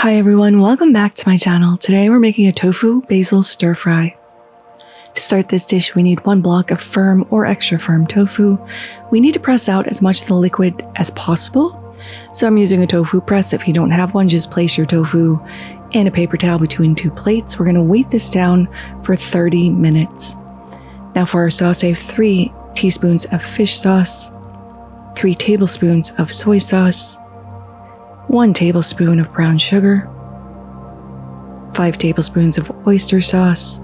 Hi everyone, welcome back to my channel. Today we're making a tofu basil stir fry. To start this dish, we need 1 block of firm or extra firm tofu. We need to press out as much of the liquid as possible. So I'm using a tofu press. If you don't have one, just place your tofu and a paper towel between 2 plates. We're going to weight this down for 30 minutes. Now for our sauce, I have 3 teaspoons of fish sauce, 3 tablespoons of soy sauce, 1 tablespoon of brown sugar, 5 tablespoons of oyster sauce,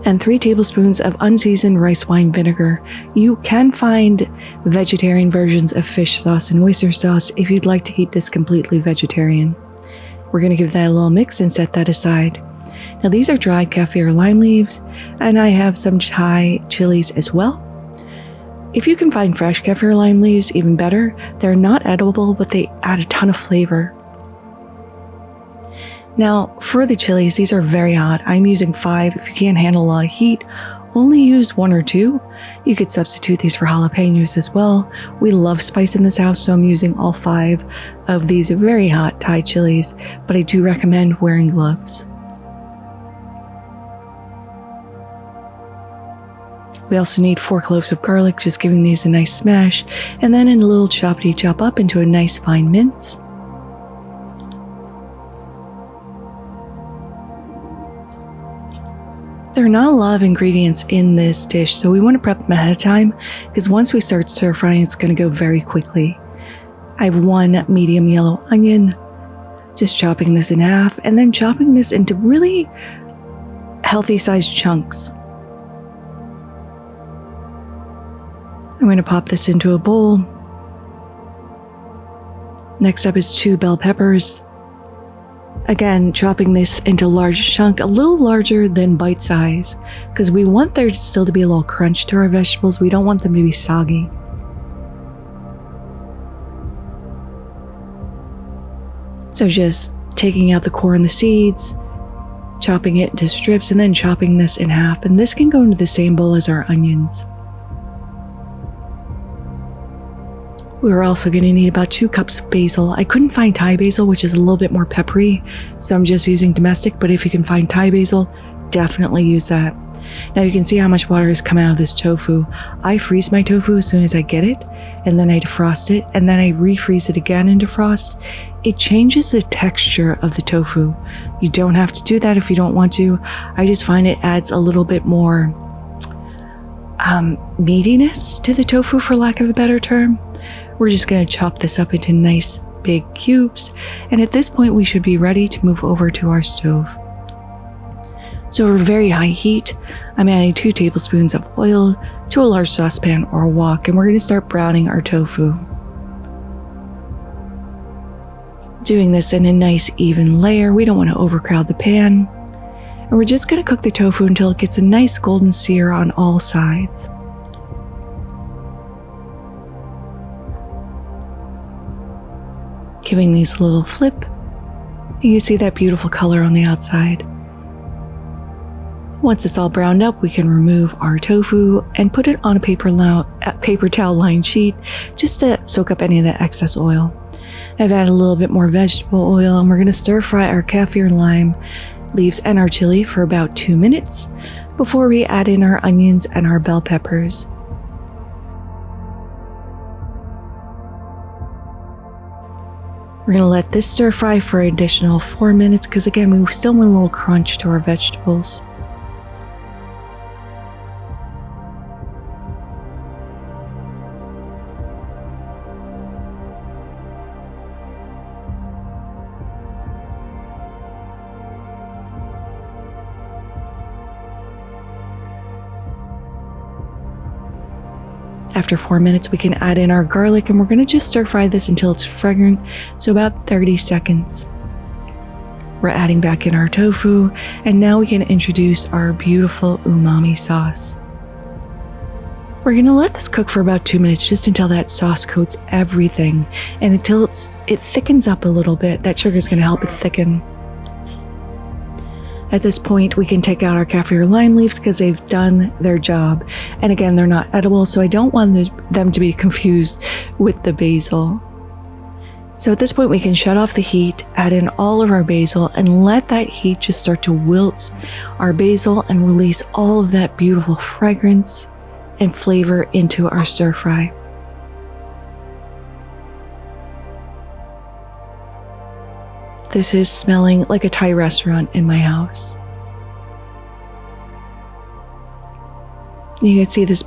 and 3 tablespoons of unseasoned rice wine vinegar. You can find vegetarian versions of fish sauce and oyster sauce if you'd like to keep this completely vegetarian. We're going to give that a little mix and set that aside. Now these are dried kaffir lime leaves, and I have some Thai chilies as well. If you can find fresh kaffir lime leaves, even better. They're not edible, but they add a ton of flavor. Now, for the chilies, these are very hot. I'm using 5. If you can't handle a lot of heat, only use 1 or 2. You could substitute these for jalapenos as well. We love spice in this house, so I'm using all 5 of these very hot Thai chilies, but I do recommend wearing gloves. We also need 4 cloves of garlic, just giving these a nice smash, and then in a little choppity chop up into a nice fine mince. There are not a lot of ingredients in this dish, so we want to prep them ahead of time, because once we start stir frying, it's going to go very quickly. I have 1 medium yellow onion, just chopping this in half, and then chopping this into really healthy sized chunks. I'm going to pop this into a bowl. Next up is 2 bell peppers. Again, chopping this into a large chunk, a little larger than bite size, because we want there still to be a little crunch to our vegetables. We don't want them to be soggy. So just taking out the core and the seeds, chopping it into strips, and then chopping this in half. And this can go into the same bowl as our onions. We're also going to need about 2 cups of basil. I couldn't find Thai basil, which is a little bit more peppery, so I'm just using domestic, but if you can find Thai basil, definitely use that. Now you can see how much water has come out of this tofu. I freeze my tofu as soon as I get it, and then I defrost it, and then I refreeze it again and defrost. It changes the texture of the tofu. You don't have to do that if you don't want to. I just find it adds a little bit more meatiness to the tofu, for lack of a better term. We're just going to chop this up into nice big cubes, and at this point we should be ready to move over to our stove. So over very high heat, I'm adding 2 tablespoons of oil to a large saucepan or a wok, and we're going to start browning our tofu. Doing this in a nice even layer. We don't want to overcrowd the pan. And we're just going to cook the tofu until it gets a nice golden sear on all sides. Giving these a little flip, and you see that beautiful color on the outside. Once it's all browned up, we can remove our tofu and put it on a paper towel lined sheet just to soak up any of the excess oil. I've added a little bit more vegetable oil, and we're going to stir fry our kaffir lime leaves and our chili for about 2 minutes before we add in our onions and our bell peppers. We're going to let this stir fry for an additional 4 minutes, because again, we still want a little crunch to our vegetables. After 4 minutes, we can add in our garlic, and we're going to just stir fry this until it's fragrant, so about 30 seconds. We're adding back in our tofu, and now we can introduce our beautiful umami sauce. We're going to let this cook for about 2 minutes, just until that sauce coats everything, and until it thickens up a little bit. That sugar is going to help it thicken. At this point, we can take out our kaffir lime leaves because they've done their job. And again, they're not edible, so I don't want them to be confused with the basil. So at this point, we can shut off the heat, add in all of our basil, and let that heat just start to wilt our basil and release all of that beautiful fragrance and flavor into our stir fry. This is smelling like a Thai restaurant in my house. You can see this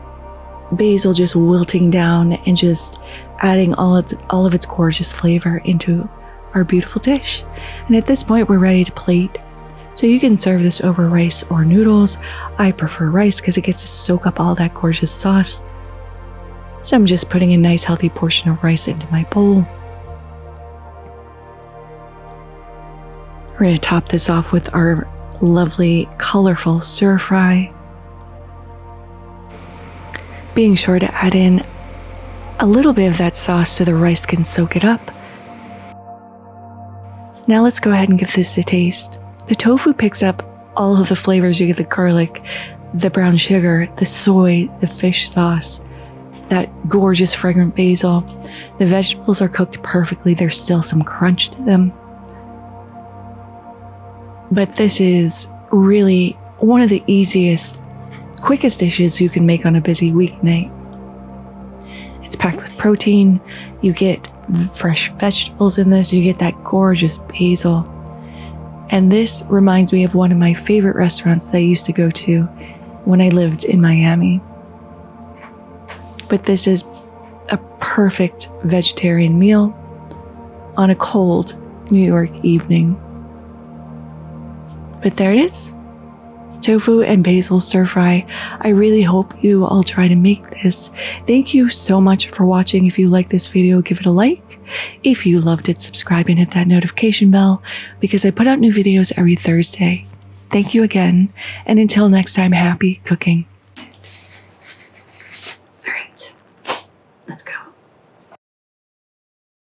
basil just wilting down and just adding all of its gorgeous flavor into our beautiful dish. And at this point, we're ready to plate. So you can serve this over rice or noodles. I prefer rice because it gets to soak up all that gorgeous sauce. So I'm just putting a nice healthy portion of rice into my bowl. We're going to top this off with our lovely, colorful stir fry. Being sure to add in a little bit of that sauce so the rice can soak it up. Now let's go ahead and give this a taste. The tofu picks up all of the flavors. You get the garlic, the brown sugar, the soy, the fish sauce, that gorgeous fragrant basil. The vegetables are cooked perfectly. There's still some crunch to them. But this is really one of the easiest, quickest dishes you can make on a busy weeknight. It's packed with protein. You get fresh vegetables in this. You get that gorgeous basil. And this reminds me of one of my favorite restaurants that I used to go to when I lived in Miami. But this is a perfect vegetarian meal on a cold New York evening. But there it is. Tofu and basil stir fry. I really hope you all try to make this. Thank you so much for watching. If you like this video, give it a like. If you loved it, subscribe and hit that notification bell because I put out new videos every Thursday. Thank you again. And until next time, happy cooking.